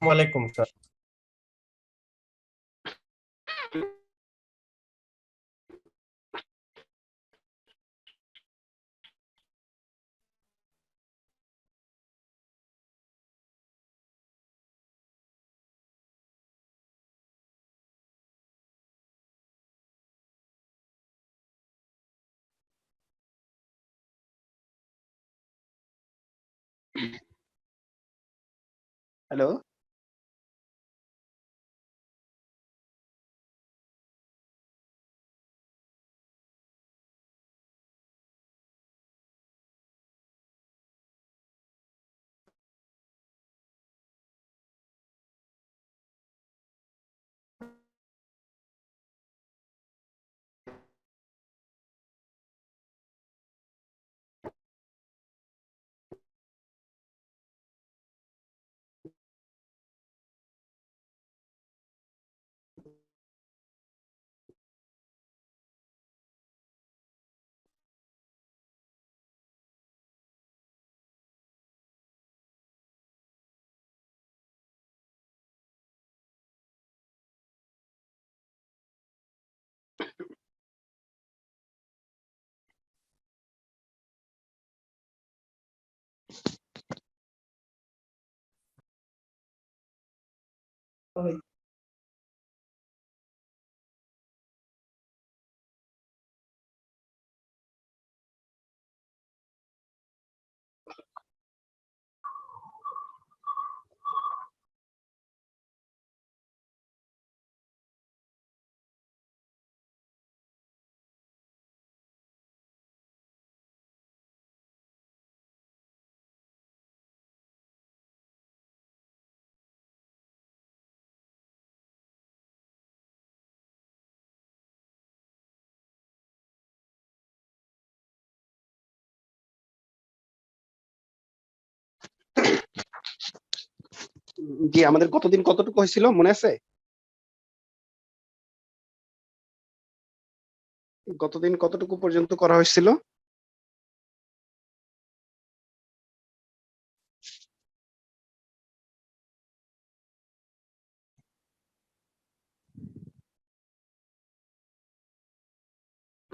ওয়ালাইকুম sir. Hello. জি, আমাদের কতদিন কতটুকু হয়েছিল মনে আছে? গতদিন কতটুকু পর্যন্ত করা হয়েছিল?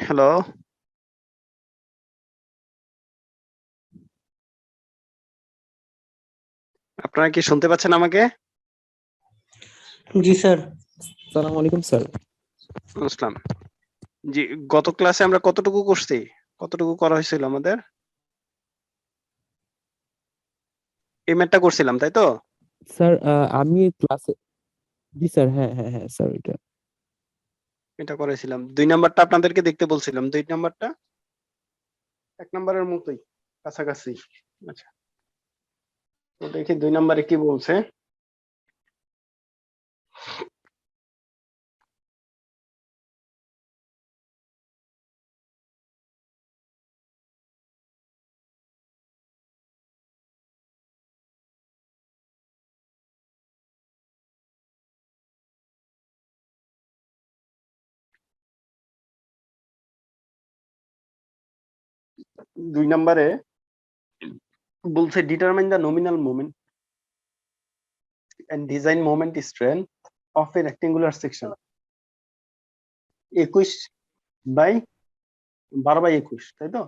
হ্যালো, আপনারা কি শুনতে পাচ্ছেন আমাকে? জি স্যার। সালাম আলাইকুম স্যার। বুঝলাম। জি, গত ক্লাসে আমরা কতটুকু করছি? কতটুকু করা হয়েছিল আমাদের? এই ম্যাথটা করছিলাম, তাই তো? স্যার আমি ক্লাসে, জি স্যার, হ্যাঁ হ্যাঁ হ্যাঁ স্যার, এটা এটা করেছিলাম। 2 নাম্বারটা আপনাদেরকে দেখতে বলছিলাম। 2 নাম্বারটা 1 নাম্বারের মতোই কাছাকাছি। আচ্ছা, তো দেখি 2 নাম্বারে কি বলছে। দুই নাম্বারে বলছে determine the nominal moment and design moment strength of a rectangular section 21 by 12/21, তাই তো?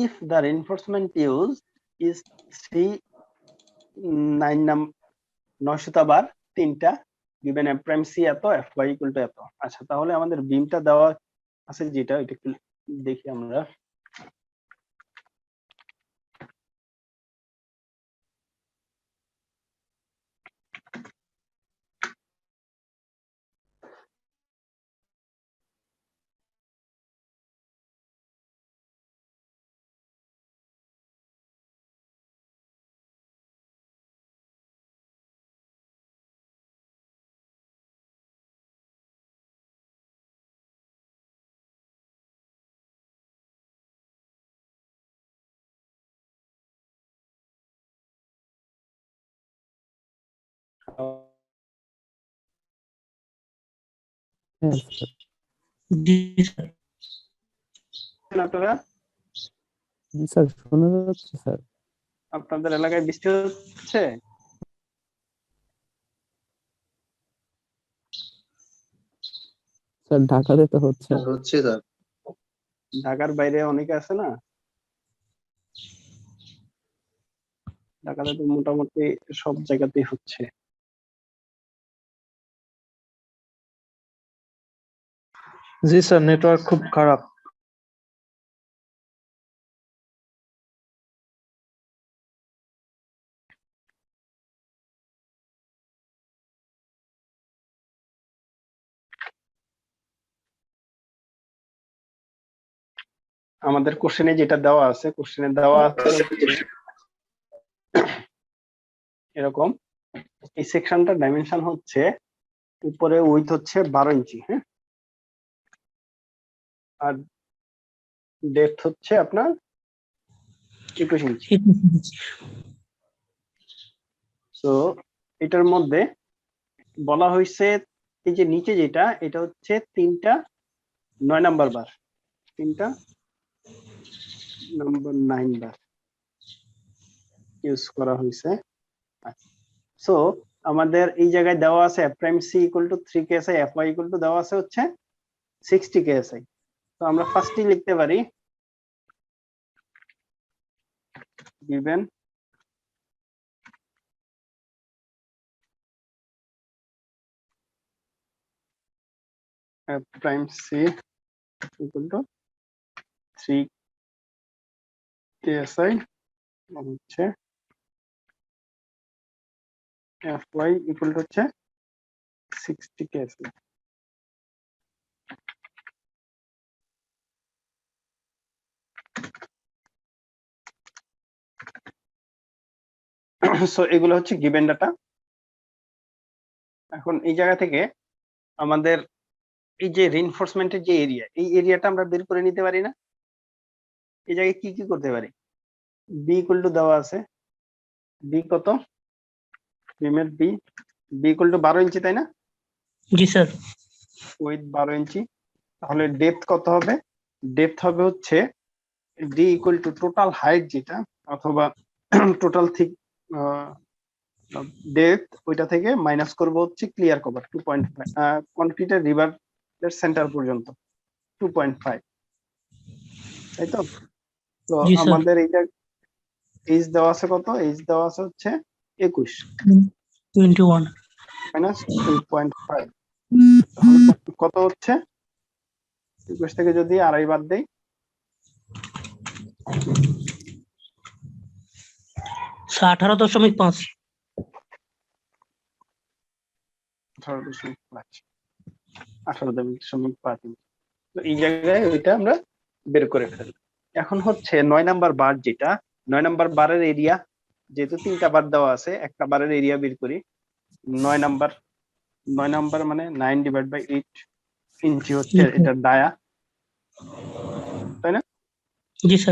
if the reinforcement used is 900 বার 3টা given f prime c এত f y equal to এত। আচ্ছা, তাহলে আমাদের বিমটা দেওয়া আছে যেটা, এটা একটু দেখি আমরা। হ্যাঁ স্যার। জি স্যার। আপনারা জি স্যার, শোনা যাচ্ছে স্যার। আপনাদের এলাকায় বৃষ্টি হচ্ছে? স্যার ঢাকাতে তো হচ্ছে। হচ্ছে স্যার। ঢাকার বাইরে অনেকে আছে না, ঢাকাতে তো মোটামুটি সব জায়গাতেই হচ্ছে। জি স্যার, নেটওয়ার্ক খুব খারাপ। আমাদের কোশ্চেনে যেটা দেওয়া আছে, কোশ্চেনে দেওয়া আছে এরকম, এই সেকশনটার ডাইমেনশন হচ্ছে উপরে উইথ হচ্ছে 12 ইঞ্চি, হ্যাঁ, আর ডেপথ হচ্ছে আপনার 21 ইঞ্চি। তো এটার মধ্যে বলা হয়েছে এই যে নিচে যেটা, এটা হচ্ছে 3টা 9 নাম্বার বার, 3টা নাম্বার 9 বার ইউজ করা হয়েছে। সো আমাদের এই জায়গায় দেওয়া আছে f prime c equal to 3 ksi, fy equal to দেওয়া আছে হচ্ছে 60 ksi। তো আমরা ফার্স্টই লিখতে পারি given f prime c equal to 3 ksi হচ্ছে fy equal to হচ্ছে 60 ksi। সো এগুলো হচ্ছে গিভেন ডাটা। এখন এই জায়গা থেকে আমাদের এই যে রিইনফোর্সমেন্টের যে এরিয়া, এই এরিয়াটা আমরা বের করে নিতে পারি না? এই জায়গায় কি কি করতে পারি? বি ইকুয়াল টু দেওয়া আছে, বি কত, বিমের বি ইকুয়াল টু 12 ইঞ্চি, তাই না? জি স্যার। উইথ 12 ইঞ্চি। তাহলে ডেপথ কত হবে? ডেপথ হবে হচ্ছে D equal to total height যেটা, অথবা টোটাল থিক ডেপথ, ওইটা থেকে মাইনাস করব হচ্ছে ক্লিয়ার কভার 2.5, কনক্রিটের রিভার সেন্টার পর্যন্ত 2.5, তাই তো? তো জি স্যার। আমাদের এইটা এইচ দেওয়া আছে কত? এইচ দেওয়া আছে হচ্ছে 21 21 মাইনাস 2.5, তাহলে কত হচ্ছে? 21 থেকে যদি আড়াই বাদ দেই, 18.5। 18.5, 18.5। তো এই জায়গায় ওইটা আমরা বের করে ফেলি। এখন হচ্ছে 9 নাম্বার বার যেটা, 9 নাম্বার বারের এরিয়া, যেহেতু 3টা বার দেওয়া আছে, একটা বারের এরিয়া বের করি। 9 নাম্বার মানে 9/8 ইঞ্চি হচ্ছে এটা ডায়া, তাই না? জি স্যার।